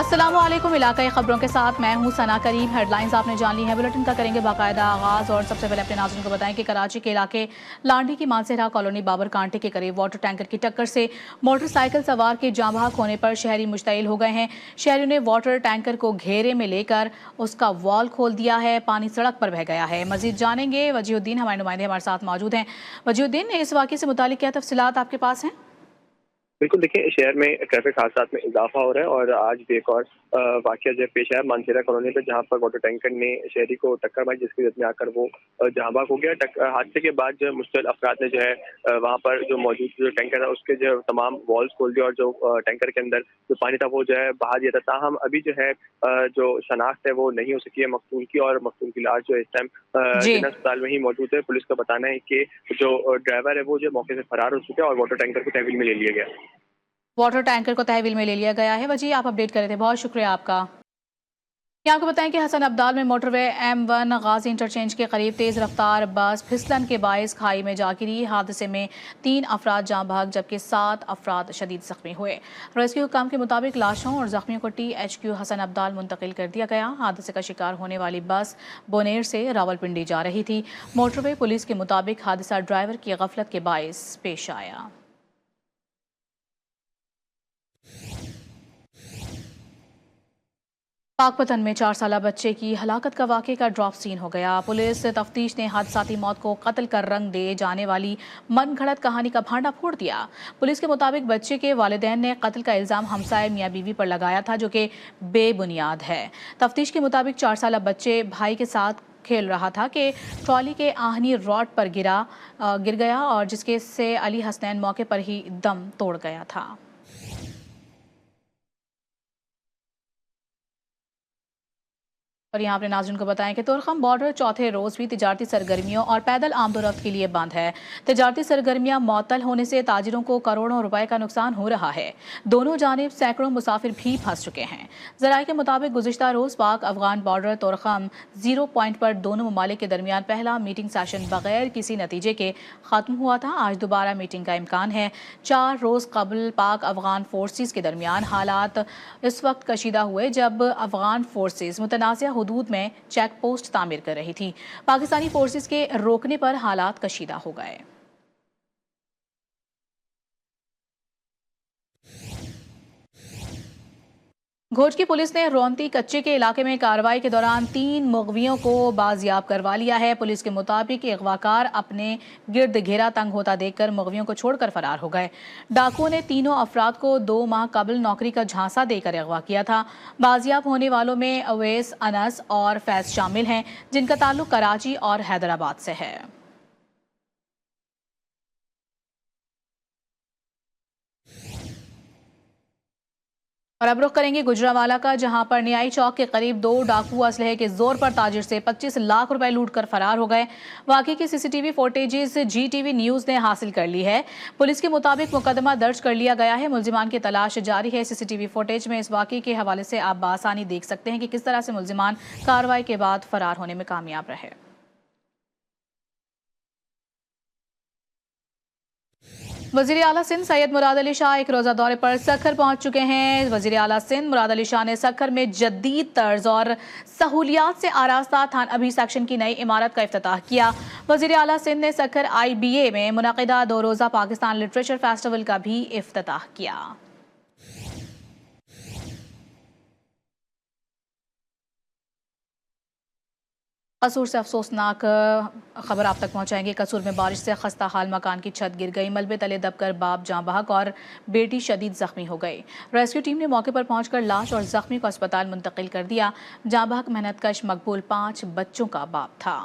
अस्सलामुअलैकुम। इलाकाई खबरों के साथ मैं हूं सना करीम। हेडलाइंस आपने जान ली हैं, बुलेटिन का करेंगे बाकायदा आगाज। और सबसे पहले अपने नाज़रीन को बताएं कि कराची के इलाके लांडी की मानसेरा कॉलोनी बाबर कांटे के करीब वाटर टैंकर की टक्कर से मोटरसाइकिल सवार के जाँ बहक होने पर शहरी मुश्तइल हो गए हैं। शहरियों ने वाटर टैंकर को घेरे में लेकर उसका वॉल खोल दिया है। पानी सड़क पर बह गया है। मजीद जानेंगे, वजीहुद्दीन हमारे नुमाइंदे हमारे साथ मौजूद हैं। वजीहुद्दीन, इस वाक़े से मुतालिक क्या तफसीलात आपके पास हैं? बिल्कुल, देखिए शहर में ट्रैफिक हादसात में इजाफा हो रहा है और आज भी एक और वाकया जो पेश आया मानसेरा कॉलोनी पे, जहां पर वाटर टैंकर ने शहरी को टक्कर मारी, जिसकी वजह में आकर वो जहाँ बहक हो गया। हादसे के बाद जो मुश्तइल अफराद ने जो है वहां पर जो मौजूद जो टैंकर है उसके जो तमाम वॉल्स खोल दिए और जो टैंकर के अंदर जो पानी था वो जो है बहा दिया था। ताहम अभी जो है जो शनाख्त है वो नहीं हो सकी है मकतूल की, और मकतूल की लाश जो है इस टाइम जी, जिला अस्पताल में ही मौजूद है। पुलिस का बताना है कि जो ड्राइवर है वो जो मौके से फरार हो चुका है और वाटर टैंकर को तहवील में ले लिया गया। वाटर टैंकर को तहवील में ले लिया गया है। वजी, आप अपडेट कर रहे थे, बहुत शुक्रिया आपका। यहाँ आपको बताएं कि हसन अब्दाल में मोटरवे M1 गाजी इंटरचेंज के करीब तेज़ रफ्तार बस फिसलन के बायस खाई में जा गिरी। हादसे में 3 अफराद जाँ बहक जबकि 7 अफराद शदीद जख्मी हुए। रेस्क्यू हुकाम के मुताबिक लाशों और जख्मियों को THQ हसन अब्दाल मुंतकिल कर दिया गया। हादसे का शिकार होने वाली बस बोनेर से रावलपिंडी जा रही थी। मोटरवे पुलिस के मुताबिक हादसा ड्राइवर की गफलत के बायस पेश आया। पाकपतन में 4 साला बच्चे की हलाकत का वाक़े का ड्रॉप सीन हो गया। पुलिस तफ्तीश ने हादसाती मौत को कत्ल कर रंग दे जाने वाली मन घड़त कहानी का भांडा फोड़ दिया। पुलिस के मुताबिक बच्चे के वालिदैन ने कत्ल का इल्ज़ाम हमसाए मियाँ बीवी पर लगाया था, जो कि बेबुनियाद है। तफ्तीश के मुताबिक 4 साला बच्चे भाई के साथ खेल रहा था कि ट्रॉली के आहनी रॉड पर गिर गया और जिसके से अली हसनैन मौके पर ही दम तोड़ गया था। और यहाँ अपने नाज़रीन को बताएं कि तुरखम बॉर्डर चौथे रोज़ भी तिजारती सरगर्मियों और पैदल आमदोरफ्त के लिए बंद है। तिजारती सरगर्मियाँ मअतल होने से ताजिरों को करोड़ों रुपए का नुकसान हो रहा है। दोनों जानिब सैकड़ों मुसाफिर भी फंस चुके हैं। ज़राए के मुताबिक गुज़िश्ता रोज़ पाक अफगान बॉर्डर तुरखम 0 पॉइंट पर दोनों ममालिक के दरमियान पहला मीटिंग सेशन बगैर किसी नतीजे के ख़त्म हुआ था। आज दोबारा मीटिंग का इम्कान है। 4 रोज़ कबल पाक अफगान फोर्सेस के दरमियान हालात इस वक्त कशीदा हुए जब अफगान फोर्सेस मुतनाज़िया हुदूद में चेक पोस्ट तामीर कर रही थी। पाकिस्तानी फोर्सेस के रोकने पर हालात कशीदा हो गए। घोच की पुलिस ने रोंती कच्चे के इलाके में कार्रवाई के दौरान 3 मुगवियों को बाजियाब करवा लिया है। पुलिस के मुताबिक अगवाकार अपने गिर्द घेरा तंग होता देखकर मुगवियों को छोड़कर फरार हो गए। डाकुओं ने तीनों अफराद को 2 माह कबल नौकरी का झांसा देकर अगवा किया था। बाजियाब होने वालों में अवैस, अनस और फैज शामिल हैं, जिनका ताल्लुक कराची और हैदराबाद से है। और अब रुख करेंगे गुजरावाला का, जहां पर न्यायी चौक के करीब 2 डाकू असलहे के जोर पर ताजिर से 25 लाख रुपए लूट कर फरार हो गए। वाकई की CCTV फुटेजेस GTV न्यूज ने हासिल कर ली है। पुलिस के मुताबिक मुकदमा दर्ज कर लिया गया है। मुल्जिमान की तलाश जारी है। CCTV फुटेज में इस वाकई के हवाले से आप बासानी देख सकते हैं कि किस तरह से मुल्जिमान कार्रवाई के बाद फरार होने में कामयाब रहे। वज़ीर आला सिंध सैयद मुराद अली शाह एक रोज़ा दौरे पर सखर पहुंच चुके हैं। वज़ीर आला सिंध मुराद अली शाह ने सखर में जदीद तर्ज और सहूलियात से आरास्ता थान अभी सेक्शन की नई इमारत का इफ्तिताह किया। वज़ीर आला सिंध ने सखर IBA में मुनक़िदा 2 रोज़ा पाकिस्तान लिटरेचर फेस्टिवल का भी इफ्तिताह किया। कसूर से अफसोसनाक खबर आप तक पहुंचाएंगे। कसूर में बारिश से खस्ता हाल मकान की छत गिर गई। मलबे तले दबकर बाप जाँ बहक और बेटी शदीद जख्मी हो गई। रेस्क्यू टीम ने मौके पर पहुंचकर लाश और जख्मी को अस्पताल मुंतकिल कर दिया। जाँ बहक मेहनतकश मकबूल 5 बच्चों का बाप था।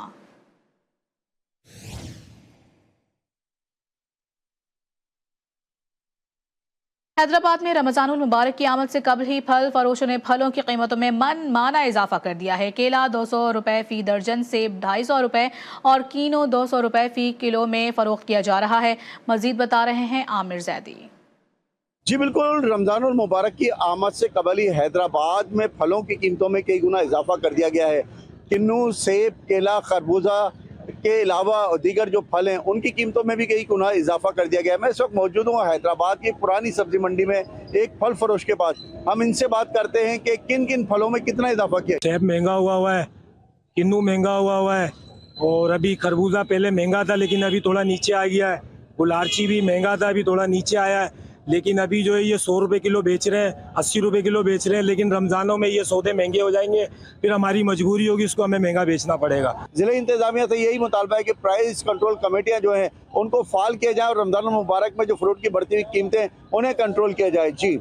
हैदराबाद में रमजानुल मुबारक की आमद से कबल ही फल फरोशों ने फलों की कीमतों में मन माना इजाफा कर दिया है। केला 200 रुपए फी दर्जन, सेब 250 रुपए और कीनो 200 रुपए फी किलो में फरोख्त किया जा रहा है। मजीद बता रहे हैं आमिर जैदी। जी बिल्कुल, रमजानुल मुबारक की आमद से कबल ही हैदराबाद में फलों की कीमतों में कई गुना इजाफा कर दिया गया है। किन्नू, सेब, केला, खरबूजा के अलावा दीगर जो फल हैं उनकी कीमतों में भी कई गुना इजाफा कर दिया गया है। मैं इस वक्त मौजूद हूँ हैदराबाद की पुरानी सब्जी मंडी में एक फल फरोश के पास। हम इनसे बात करते हैं कि किन किन फलों में कितना इजाफा किया। सेब महंगा हुआ है, किन्नू महंगा हुआ है, और अभी खरबूजा पहले महंगा था लेकिन अभी थोड़ा नीचे आ गया है। गुलारची भी महंगा था, अभी थोड़ा नीचे आया है, लेकिन अभी जो है ये 100 रुपये किलो बेच रहे हैं, 80 रुपये किलो बेच रहे हैं। लेकिन रमज़ानों में ये सौदे महंगे हो जाएंगे, फिर हमारी मजबूरी होगी, इसको हमें महंगा बेचना पड़ेगा। जिले इंतजामिया से यही मुतालबा है कि प्राइस कंट्रोल कमेटियाँ जो हैं उनको फाल किया जाए और रमज़ान मुबारक में जो फ्रूट की बढ़ती हुई कीमतें उन्हें कंट्रोल किया जाए। जी,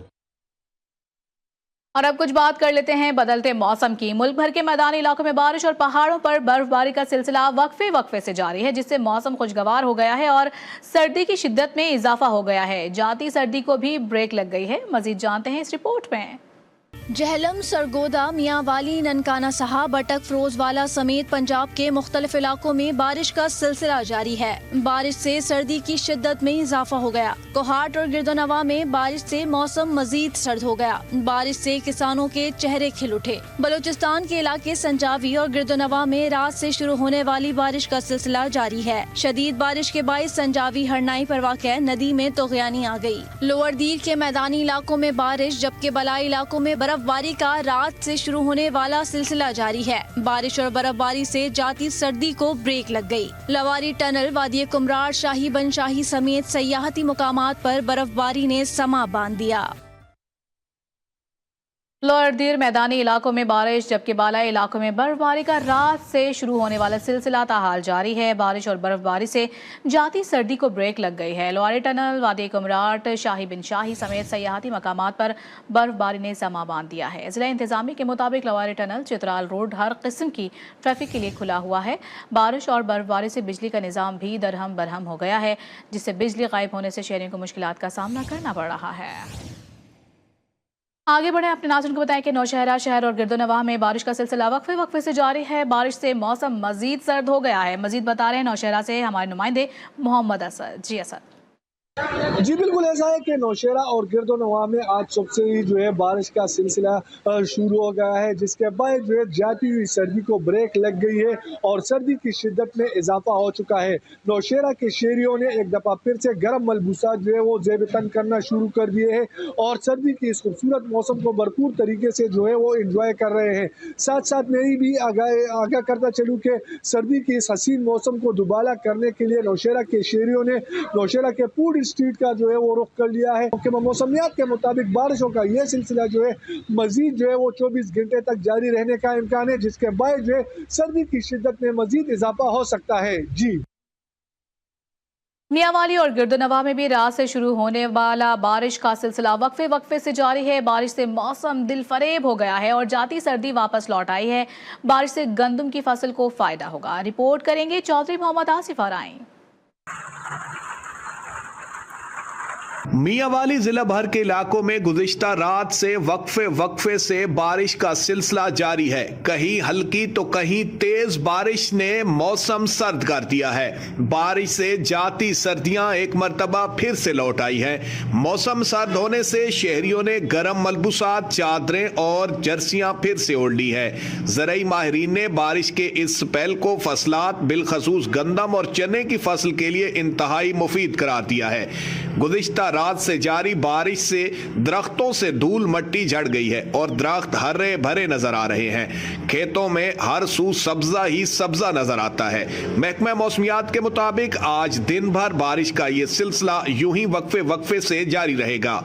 और अब कुछ बात कर लेते हैं बदलते मौसम की। मुल्क भर के मैदानी इलाकों में बारिश और पहाड़ों पर बर्फबारी का सिलसिला वक्फे से जारी है, जिससे मौसम खुशगवार हो गया है और सर्दी की शिद्दत में इजाफा हो गया है। जाती सर्दी को भी ब्रेक लग गई है। मजीद जानते हैं इस रिपोर्ट में। जहलम, सरगोदा, मियांवाली, ननकाना साहब, अटक, फिरोजवाला समेत पंजाब के मुख्तलिफ इलाकों में बारिश का सिलसिला जारी है। बारिश से सर्दी की शिद्दत में इजाफा हो गया। कोहाट और गिरदोनवा में बारिश से मौसम मजीद सर्द हो गया। बारिश से किसानों के चेहरे खिल उठे। बलूचिस्तान के इलाके संजावी और गिरदोनवा में रात से शुरू होने वाली बारिश का सिलसिला जारी है। शदीद बारिश के बायस संजावी हरनाई पर वाक़ नदी में तोग़यानी आ गई। लोअर दीर के मैदानी इलाकों में बारिश, जबकि बलाई इलाकों में बर्फबारी का रात से शुरू होने वाला सिलसिला जारी है। बारिश और बर्फबारी से जाती सर्दी को ब्रेक लग गई। लवारी टनल, वादी कुमरार, शाही बनशाही समेत सयाहती मुकामात पर बर्फबारी ने समा बांध दिया। लोअर दीर मैदानी इलाकों में बारिश, जबकि बालाई इलाकों में बर्फबारी का रात से शुरू होने वाला सिलसिला ताहाल जारी है। बारिश और बर्फबारी से जाती सर्दी को ब्रेक लग गई है। लोअर टनल, वादी कुमराट, शाही बिन शाही समेत सयाहती मकामात पर बर्फबारी ने समा बांध दिया है। जिला इंतजामी के मुताबिक लोअर टनल, चित्राल रोड हर किस्म की ट्रैफिक के लिए खुला हुआ है। बारिश और बर्फबारी से बिजली का निज़ाम भी दरहम बरहम हो गया है, जिससे बिजली गायब होने से शहरियों को मुश्किलात का सामना करना पड़ रहा है। आगे बढ़े, अपने नाज़रीन को बताएं कि नौशहरा शहर और गिरदोनवाह में बारिश का सिलसिला वक्फे से जारी है। बारिश से मौसम मजीद सर्द हो गया है। मजीद बता रहे हैं नौशहरा से हमारे नुमाइंदे मोहम्मद असद। जी असद। जी बिल्कुल ऐसा है कि नौशहरा और गिरदोनवाह में आज सुबह से ही जो है बारिश का सिलसिला शुरू हो गया है, जिसके बाद जो है जाती हुई सर्दी को ब्रेक लग गई है और सर्दी की शिद्दत में इजाफा हो चुका है। नौशहरा के शहरियों ने एक दफ़ा फिर से गर्म मलबूसा जो है वो जेब तन करना शुरू कर दिए हैं और सर्दी की इस खूबसूरत मौसम को भरपूर तरीके से जो है वो इंजॉय कर रहे हैं। साथ साथ मेरी भी आगाह करता चलूँ कि सर्दी की इस हसीन मौसम को दुबाला करने के लिए नौशहरा के शहरियों ने नौशहरा के पूरी स्ट्रीट का जो है वो रुख कर लिया है, क्योंकि मौसमियात के मुताबिक बारिशों का यह सिलसिला जो है मजीद जो है वो 24 घंटे तक जारी रहने का इम्कान है, जिसके बाद जो है सर्दी की शिद्दत में मजीद इजाफा हो सकता है। जी, मियांवाली और गिरदोनवाह में भी रात से शुरू होने वाला बारिश का सिलसिला वक्फे से जारी है। बारिश से मौसम दिल फरेब हो गया है और जाती सर्दी वापस लौट आई है। बारिश से गंदम की फसल को फायदा होगा। रिपोर्ट करेंगे चौधरी मोहम्मद आसिफ आराई। मियांवाली जिला भर के इलाकों में गुज़िश्ता रात से वक्फे से बारिश का सिलसिला जारी है। कहीं हल्की तो कहीं तेज बारिश ने मौसम सर्द कर दिया है। बारिश से जाती सर्दियां एक मर्तबा फिर से लौट आई है। मौसम सर्द होने से शहरियों ने गर्म मलबूसात, चादरें और जर्सियां फिर से ओढ़ ली है। ज़राई माहिरीन ने बारिश के इस स्पेल को फसलात, बिलखसूस गंदम और चने की फसल के लिए इंतहाई मुफीद करार दिया है। गुज़िश्ता रात से जारी बारिश से दरख्तों से धूल मट्टी झड़ गई है और दरख्त हरे भरे नजर आ रहे हैं। खेतों में हर सू सब्जा ही सब्जा नजर आता है। महकमा मौसमियात के मुताबिक आज दिन भर बारिश का ये सिलसिला यूं ही वक्फे से जारी रहेगा।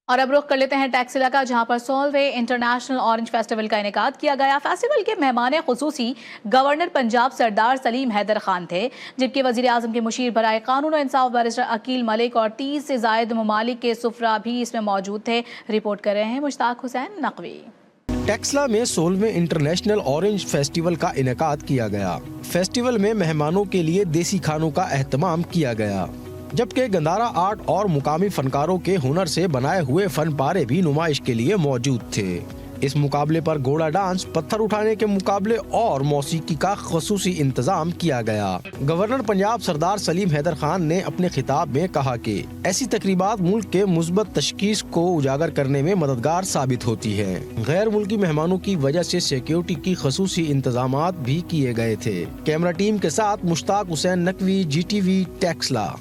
और अब रुख कर लेते हैं टैक्स इलाका, जहां पर सोलवे इंटरनेशनल ऑरेंज फेस्टिवल का इनेकाद किया गया। फेस्टिवल के मेहमान खुसूसी गवर्नर पंजाब सरदार सलीम हैदर खान थे, जबकि वजीर आजम के मुशीर बराए कानून और इंसाफ बैरिस्टर अकील मलिक और 30 से जायद ममालिक के सुफरा भी इसमें मौजूद थे। रिपोर्ट कर रहे हैं मुश्ताक हुसैन नकवी। टेक्सला में 16वें इंटरनेशनल ऑरेंज फेस्टिवल का इनेकाद किया गया। फेस्टिवल में मेहमानों के लिए देसी खानों का एहतमाम किया गया, जबकि गंदारा आर्ट और मुकामी फनकारों के हुनर से बनाए हुए फन पारे भी नुमाइश के लिए मौजूद थे। इस मुकाबले पर घोड़ा डांस, पत्थर उठाने के मुकाबले और मौसीकी का खसूसी इंतजाम किया गया। गवर्नर पंजाब सरदार सलीम हैदर खान ने अपने खिताब में कहा कि ऐसी तकरीबात मुल्क के मुस्बत तशखीस को उजागर करने में मददगार साबित होती है। गैर मुल्की मेहमानों की वजह से सिक्योरिटी की खसूसी इंतजामात भी किए गए थे। कैमरा टीम के साथ मुश्ताक हुसैन नकवी, GTV टेक्सला।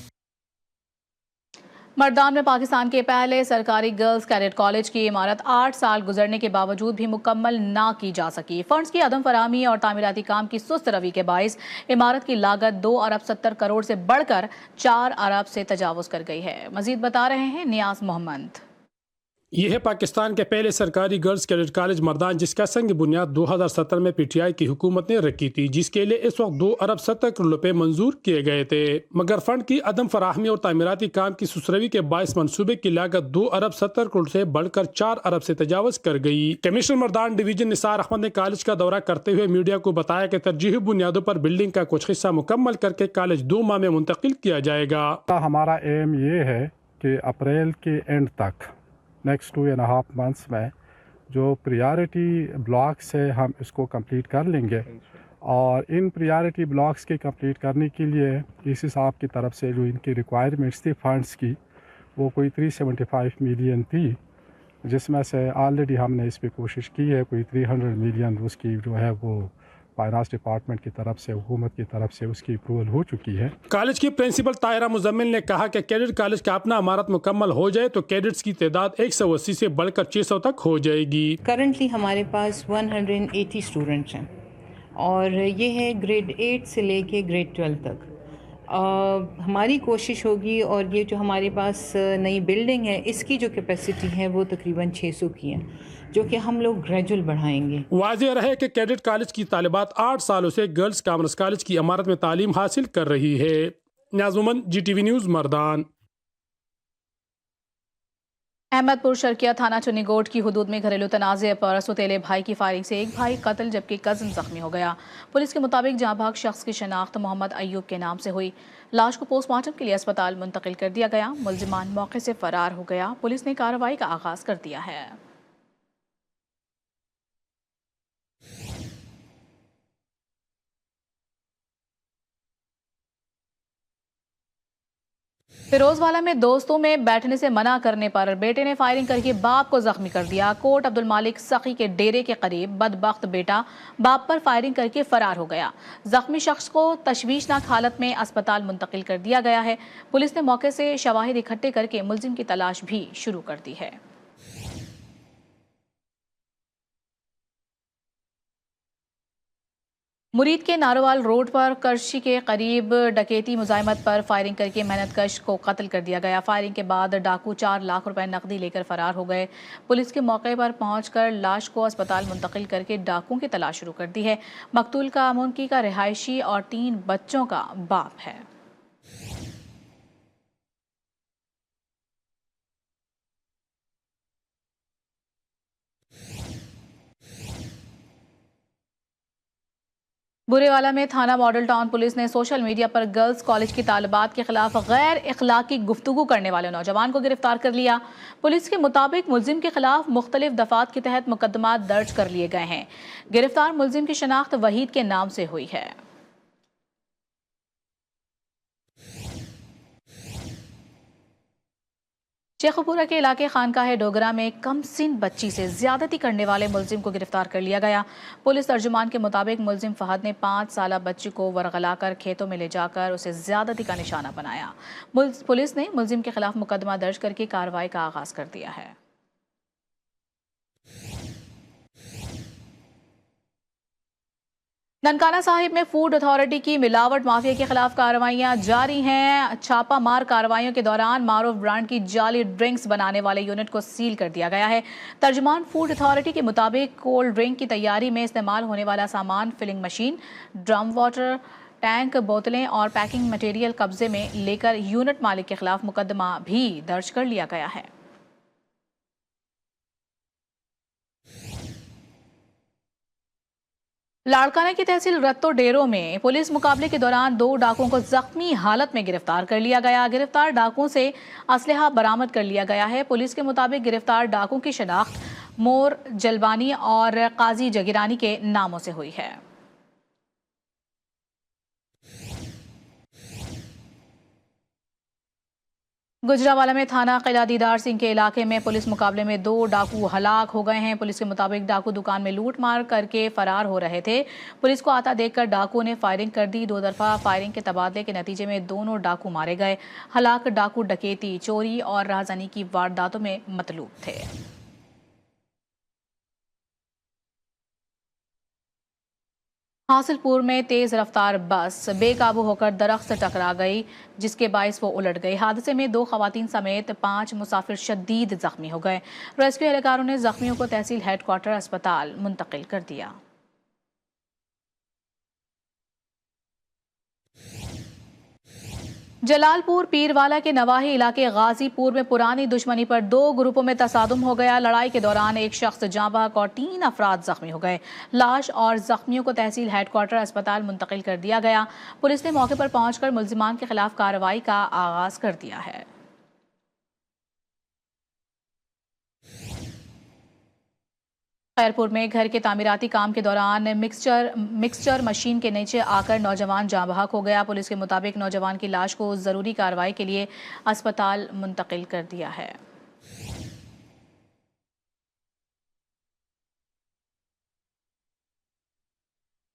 मर्दान में पाकिस्तान के पहले सरकारी गर्ल्स कैडेट कॉलेज की इमारत 8 साल गुजरने के बावजूद भी मुकम्मल ना की जा सकी। फंड्स की अदम फराहमी और तामीराती काम की सुस्त रवि के बाइस इमारत की लागत 2 अरब 70 करोड़ से बढ़कर 4 अरब से तजावुज कर गई है। मजीद बता रहे हैं नियाज मोहम्मद। यह है पाकिस्तान के पहले सरकारी गर्ल्स कैडेट कॉलेज मर्दान, जिसका संग बुनियाद 2017 में PTI की हुकूमत ने रखी थी, जिसके लिए इस वक्त 2 अरब 70 करोड़ रुपए मंजूर किए गए थे। मगर फंड की अदम फराहमी और तामीराती काम की सुसरवी के बायस मंसूबे की लागत 2 अरब 70 करोड़ से बढ़कर 4 अरब से तजावज कर गई। कमिश्नर मर्दान डिवीजन निसार अहमद ने कॉलेज का दौरा करते हुए मीडिया को बताया कि तरजीही बुनियादों पर बिल्डिंग का कुछ हिस्सा मुकम्मल करके कॉलेज 2 माह में मुंतकिल किया जाएगा। हमारा एम ये है कि अप्रैल के एंड तक नेक्स्ट 2.5 मंथ्स में जो प्रायोरिटी ब्लॉक्स है हम इसको कंप्लीट कर लेंगे, और इन प्रायोरिटी ब्लॉक्स के कंप्लीट करने के लिए इस हिसाब की तरफ से जो इनकी रिक्वायरमेंट्स थी फंड्स की, वो कोई 375 मिलियन थी, जिसमें से ऑलरेडी हमने इस पर कोशिश की है कोई 300 मिलियन उसकी जो है वो फाइनेंस डिपार्टमेंट की तरफ से, हुकूमत की तरफ से उसकी अप्रूवल हो चुकी है। कॉलेज की प्रिंसिपल ताहिरा मुजम्मिल ने कहा कि कैडेट कॉलेज का अपना इमारत मुकम्मल हो जाए तो कैडेट्स की तादाद 180 से बढ़कर 600 तक हो जाएगी। करंटली हमारे पास 180 स्टूडेंट्स हैं और ये है ग्रेड 8 से लेके ग्रेड 12 तक। हमारी कोशिश होगी, और ये जो हमारे पास नई बिल्डिंग है इसकी जो कैपेसिटी है वो तकरीबन 600 की है, जो कि हम लोग ग्रेजुअल बढ़ाएंगे। वाज़ेह रहे कि कैडेट कॉलेज की तालिबात 8 सालों से गर्ल्स कॉमर्स कॉलेज की इमारत में तालीम हासिल कर रही है। नाज़ुमन, GTV न्यूज़, मर्दान। अहमदपुर शर्किया थाना चुन्नीगोट की हुदूद में घरेलू तनाज़े पर सौतेले भाई की फायरिंग से एक भाई कत्ल जबकि कज़न जख्मी हो गया। पुलिस के मुताबिक जाँबाग शख्स की शनाख्त मोहम्मद अयूब के नाम से हुई। लाश को पोस्टमार्टम के लिए अस्पताल मुंतकिल कर दिया गया। मुलजिमान मौके से फरार हो गया। पुलिस ने कार्रवाई का आगाज कर दिया है। फिरोजवाला में दोस्तों में बैठने से मना करने पर बेटे ने फायरिंग करके बाप को जख्मी कर दिया। कोट अब्दुल मालिक सखी के डेरे के करीब बदबख्त बेटा बाप पर फायरिंग करके फरार हो गया। जख्मी शख्स को तशवीशनाक हालत में अस्पताल मुंतकिल कर दिया गया है। पुलिस ने मौके से शवाहिद इकट्ठे करके मुलजिम की तलाश भी शुरू कर दी है। मुरीद के नारोवाल रोड पर करशी के करीब डकैती मुजाहिमत पर फायरिंग करके मेहनतकश को कत्ल कर दिया गया। फायरिंग के बाद डाकू 4 लाख रुपए नकदी लेकर फरार हो गए। पुलिस के मौके पर पहुंचकर लाश को अस्पताल मुंतकिल करके डाकुओं की तलाश शुरू कर दी है। मकतूल का मुनकी का रिहायशी और 3 बच्चों का बाप है। बुरेवाला में थाना मॉडल टाउन पुलिस ने सोशल मीडिया पर गर्ल्स कॉलेज की तालिबात के खिलाफ गैर इखलाकी गुफ्तगू करने वाले नौजवान को गिरफ्तार कर लिया। पुलिस के मुताबिक मुलजिम के खिलाफ मुख्तलिफ दफात के तहत मुकदमा दर्ज कर लिए गए हैं। गिरफ्तार मुलजिम की शनाख्त वहीद के नाम से हुई है। शेखपुरा के इलाके खानकाह डोगरा में कम सिन बच्ची से ज्यादती करने वाले मुलजिम को गिरफ्तार कर लिया गया। पुलिस तर्जुमान के मुताबिक मुलजिम फहद ने 5 साला बच्ची को वरगलाकर खेतों में ले जाकर उसे ज्यादती का निशाना बनाया। पुलिस ने मुलजिम के खिलाफ मुकदमा दर्ज करके कार्रवाई का आगाज कर दिया है। ननकाना साहिब में फूड अथॉरिटी की मिलावट माफिया के खिलाफ कार्रवाइयां जारी हैं। छापा मार कार्रवाइयों के दौरान मारूफ ब्रांड की जाली ड्रिंक्स बनाने वाले यूनिट को सील कर दिया गया है। तर्जुमान फूड अथॉरिटी के मुताबिक कोल्ड ड्रिंक की तैयारी में इस्तेमाल होने वाला सामान, filling machine, drum water tank, बोतलें और पैकिंग मटेरियल कब्जे में लेकर यूनिट मालिक के खिलाफ मुकदमा भी दर्ज कर लिया गया है। लाड़काना की तहसील रत्तो डेरो में पुलिस मुकाबले के दौरान 2 डाकुओं को जख्मी हालत में गिरफ्तार कर लिया गया। गिरफ्तार डाकुओं से असलहा बरामद कर लिया गया है। पुलिस के मुताबिक गिरफ्तार डाकुओं की शनाख्त मोर जलबानी और काजी जगीरानी के नामों से हुई है। गुजरांवाला में थाना किला दीदार सिंह के इलाके में पुलिस मुकाबले में 2 डाकू हलाक हो गए हैं। पुलिस के मुताबिक डाकू दुकान में लूट मार करके फरार हो रहे थे। पुलिस को आता देखकर डाकुओं ने फायरिंग कर दी। 2 दफा फायरिंग के तबादले के नतीजे में दोनों डाकू मारे गए। हलाक डाकू डकैती, चोरी और राहज़नी की वारदातों में मतलूब थे। हासिलपुर में तेज रफ्तार बस बेकाबू होकर दरख्त से टकरा गई, जिसके बायस वो उलट गई। हादसे में 2 खवातीन समेत 5 मुसाफिर शदीद जख्मी हो गए। रेस्क्यू एहलकारों ने जख्मियों को तहसील हेडक्वार्टर अस्पताल मुंतकिल कर दिया। जलालपुर पीरवाला के नवाही इलाके गाजीपुर में पुरानी दुश्मनी पर 2 ग्रुपों में तसादुम हो गया। लड़ाई के दौरान एक शख्स जाँ बहक और 3 अफराद जख्मी हो गए। लाश और जख्मियों को तहसील हेडक्वार्टर अस्पताल मुंतकिल कर दिया गया। पुलिस ने मौके पर पहुंचकर मुल्जिमान के खिलाफ कार्रवाई का आगाज कर दिया है। खैरपुर में घर के तामीराती काम के दौरान मिक्सचर मशीन के नीचे आकर नौजवान जाँ बहक हो गया। पुलिस के मुताबिक नौजवान की लाश को जरूरी कार्रवाई के लिए अस्पताल मुंतकिल कर दिया है।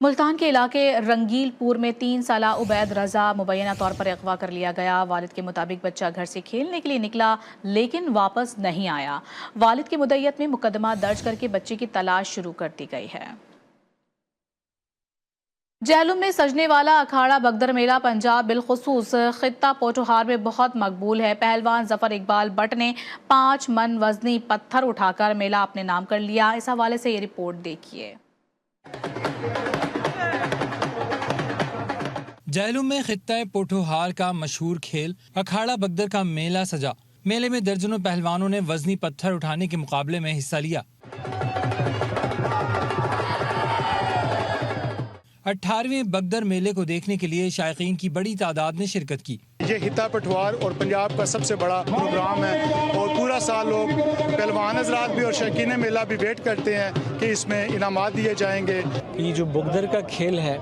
मुल्तान के इलाके रंगीलपुर में 3 साला उबैद रजा मुबैना तौर पर अगवा कर लिया गया। वालिद के मुताबिक बच्चा घर से खेलने के लिए निकला लेकिन वापस नहीं आया। वालिद की मुद्दत में मुकदमा दर्ज करके बच्चे की तलाश शुरू कर दी गई है। जहलुम में सजने वाला अखाड़ा बगदर मेला पंजाब बिलखुसूस खित्ता पोठोहार में बहुत मकबूल है। पहलवान जफर इकबाल भट्ट ने 5 मन वजनी पत्थर उठाकर मेला अपने नाम कर लिया। इस हवाले से ये रिपोर्ट देखिए। जहलुम में खित्ता पोठोहार का मशहूर खेल अखाड़ा बगदर का मेला सजा। मेले में दर्जनों पहलवानों ने वजनी पत्थर उठाने के मुकाबले में हिस्सा लिया। 18वें बगदर मेले को देखने के लिए शायकीन की बड़ी तादाद ने शिरकत की। ये खित्ता पटवार और पंजाब का सबसे बड़ा प्रोग्राम है और पूरा साल लोग पहलवान हजरात भी और शौकीन मेला भी वेट करते हैं कि इसमें इनामात दिए जाएंगे। ये जो बगदर का खेल है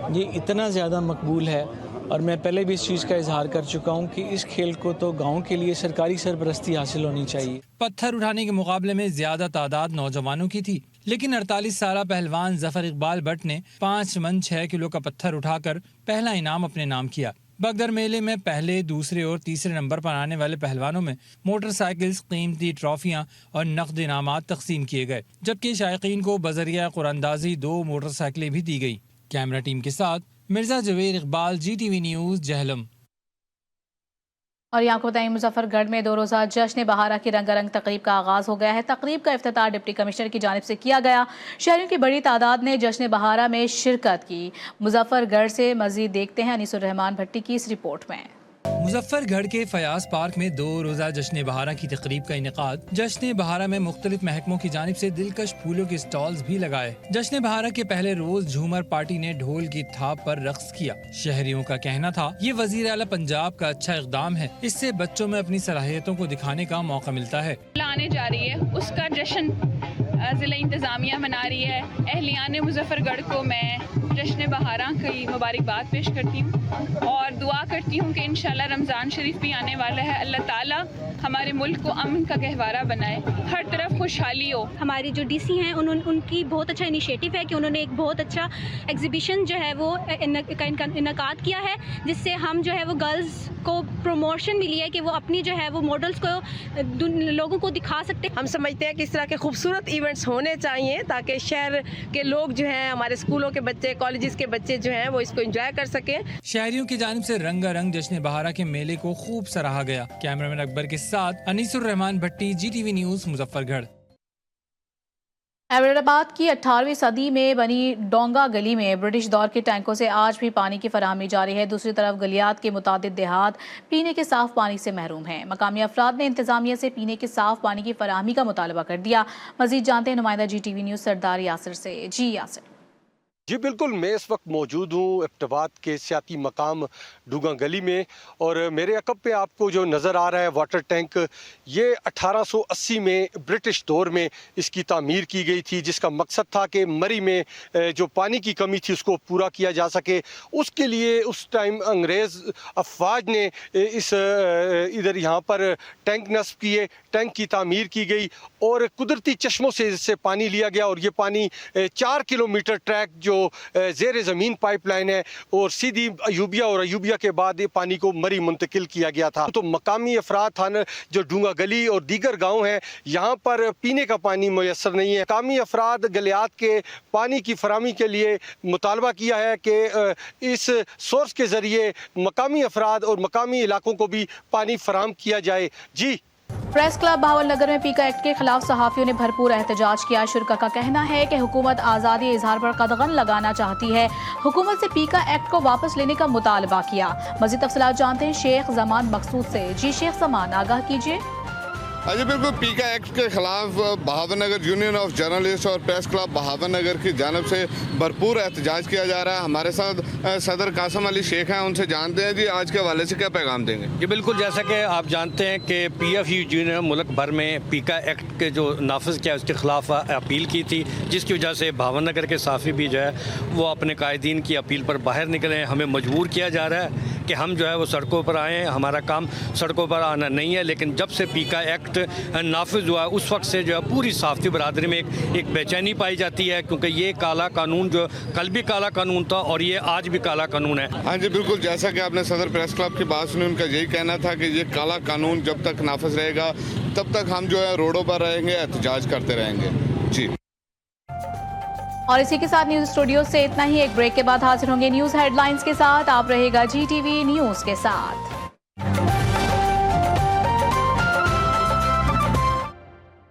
ये इतना ज़्यादा मकबूल है और मैं पहले भी इस चीज़ का इजहार कर चुका हूँ कि इस खेल को तो गाँव के लिए सरकारी सरपरस्ती हासिल होनी चाहिए। पत्थर उठाने के मुकाबले में ज्यादा तादाद नौजवानों की थी, लेकिन 48 साला पहलवान जफर इकबाल भट्ट ने 5 मन 6 किलो का पत्थर उठाकर पहला इनाम अपने नाम किया। बगदर मेले में पहले, दूसरे और तीसरे नंबर पर आने वाले पहलवानों में मोटरसाइकिल्स, कीमती ट्रॉफियां और नकद इनामात तकसीम किए गए, जबकि शायकीन को बजरिया कुरानंदाजी 2 मोटरसाइकिलें भी दी गई। कैमरा टीम के साथ मिर्जा जवेर इकबाल, GTV न्यूज़, जहलम। और यहाँ को बताएं, मुजफ्फरगढ़ में 2 रोज़ा जश्न बहारा की रंगारंग तकरीब का आगाज़ हो गया है। तकरीब का इफ्तिताह डिप्टी कमिश्नर की जानिब से किया गया। शहरियों की बड़ी तादाद ने जश्न बहारा में शिरकत की। मुजफ्फरगढ़ से मज़ीद देखते हैं अनीसुर रहमान भट्टी की इस रिपोर्ट में। मुजफ्फरगढ़ के फयाज पार्क में 2 रोज़ा जश्न बहारा की तकरीब का इनेकाद। जश्न बहारा में मुख्तलिफ महकमों की जानिब से दिलकश फूलों के स्टॉल्स भी लगाए। जश्न बहारा के पहले रोज झूमर पार्टी ने ढोल की थाप पर रक्स किया। शहरियों का कहना था ये वजीर आला पंजाब का अच्छा इक़दाम है, इससे बच्चों में अपनी सलाहियतों को दिखाने का मौका मिलता है। लाने जा रही है उसका जश्न ज़िला इंतज़ामिया मना रही है। अहलियान मुजफ्फरगढ़ को मैं जश्न बहारा की मुबारकबाद पेश करती हूँ और दुआ करती हूँ कि इंशाल्लाह रमज़ान शरीफ भी आने वाला है। अल्लाह ताला हमारे मुल्क को अमन का गहवारा बनाए, हर तरफ खुशहाली हो। हमारी जो DC हैं उनकी बहुत अच्छा इनिशिएटिव है कि उन्होंने एक बहुत अच्छा एग्जीबिशन जो है वो इनकाद किया है, जिससे हम जो है वो गर्ल्स को प्रमोशन मिली है कि वो अपनी जो है वो मॉडल्स को लोगों को दिखा सकते हैं। हम समझते हैं कि इस तरह के खूबसूरत इवेंट्स होने चाहिए ताकि शहर के लोग जो हैं, हमारे स्कूलों के बच्चे, कॉलेजेस के बच्चे जो हैं वो इसको एंजॉय कर सकें। शहरियों की जानिब से रंगारंग जश्न बहारा के मेले को खूब सराहा गया। कैमरामैन अकबर के साथ अनीसुर रहमान भट्टी, GTV न्यूज़, मुजफ्फरगढ़। हैदराबाद की 18वीं सदी में बनी डोंगा गली में ब्रिटिश दौर के टैंकों से आज भी पानी की फराहमी जारी है। दूसरी तरफ गलियात के मुतादिद देहात पीने के साफ पानी से महरूम हैं। मकामी अफराद ने इंतजामिया से पीने के साफ पानी की फराहमी का मुतालबा कर दिया। मजीद जानते हैं नुमाइंदा GTV न्यूज़ सरदार यासिर से। जी यासिर। जी बिल्कुल, मैं इस वक्त मौजूद हूँ एबटाबाद के सियाती मकाम डूंगा गली में और मेरे अकब पे आपको जो नज़र आ रहा है वाटर टैंक, ये 1880 में ब्रिटिश दौर में इसकी तामीर की गई थी, जिसका मकसद था कि मरी में जो पानी की कमी थी उसको पूरा किया जा सके। उसके लिए उस टाइम अंग्रेज़ अफवाज ने इधर यहाँ पर टैंक नस्ब किए, टैंक की तामीर की गई और कुदरती चश्मों से इससे पानी लिया गया और ये पानी 4 किलोमीटर ट्रैक जो ज़ेर ज़मीन पाइपलाइन है और सीधी अयूबिया और अयूबिया के बाद ये पानी को मरी मुंतकिल किया गया था। तो मकामी अफराद थाना जो डूंगा गली और दीगर गांव हैं, यहाँ पर पीने का पानी मुयसर नहीं है। मकामी अफराद गलियात के पानी की फराहमी के लिए मुतालबा किया है कि इस सोर्स के ज़रिए मकामी अफराद और मकामी इलाकों को भी पानी फराहम किया जाए। जी। प्रेस क्लब भावलनगर में पीका एक्ट के खिलाफ सहाफियों ने भरपूर एहतजाज किया। शुरका का कहना है कि हुकूमत आज़ादी इजहार पर कदगन लगाना चाहती है। हुकूमत से पीका एक्ट को वापस लेने का मुतालबा किया। मज़ीद तफसीलात जानते हैं शेख जमान मकसूद से। जी शेख जमान, आगाह कीजिए। जी बिल्कुल, पीका एक्ट के खिलाफ बहावलनगर यूनियन ऑफ जर्नलिस्ट और प्रेस क्लब बहावलनगर की जानब से भरपूर एहतजाज किया जा रहा है। हमारे साथ सदर कासम अली शेख हैं, उनसे जानते हैं जी आज के हवाले से क्या पैगाम देंगे। जी बिल्कुल, जैसा कि आप जानते हैं कि PFU यूनियन मुल्क भर में पीका एक्ट के जो नाफिज किया उसके खिलाफ अपील की थी, जिसकी वजह से बहावलनगर के साफ़ी भी जो है वो अपने कायदीन की अपील पर बाहर निकले। हमें मजबूर किया जा रहा है कि हम जो है वो सड़कों पर आएँ। हमारा काम सड़कों पर आना नहीं है, लेकिन जब से पीका एक्ट नाफिज हुआ उस वक्त से जो है पूरी साफ़ी बरादरी में एक बेचैनी पाई जाती है, क्योंकि ये काला कानून जो कल भी काला कानून था और ये आज भी काला कानून है। हाँ जी बिल्कुल, जैसा कि आपने सदर प्रेस क्लब की बात सुनी, उनका यही कहना था कि ये काला कानून जब तक नाफिज रहेगा तब तक हम जो है रोडों पर रहेंगे, एहतजाज करते रहेंगे। जी। और इसी के साथ न्यूज स्टूडियो से इतना ही। एक ब्रेक के बाद हाजिर होंगे न्यूज हेडलाइंस के साथ। आप रहेगा GTV न्यूज के साथ।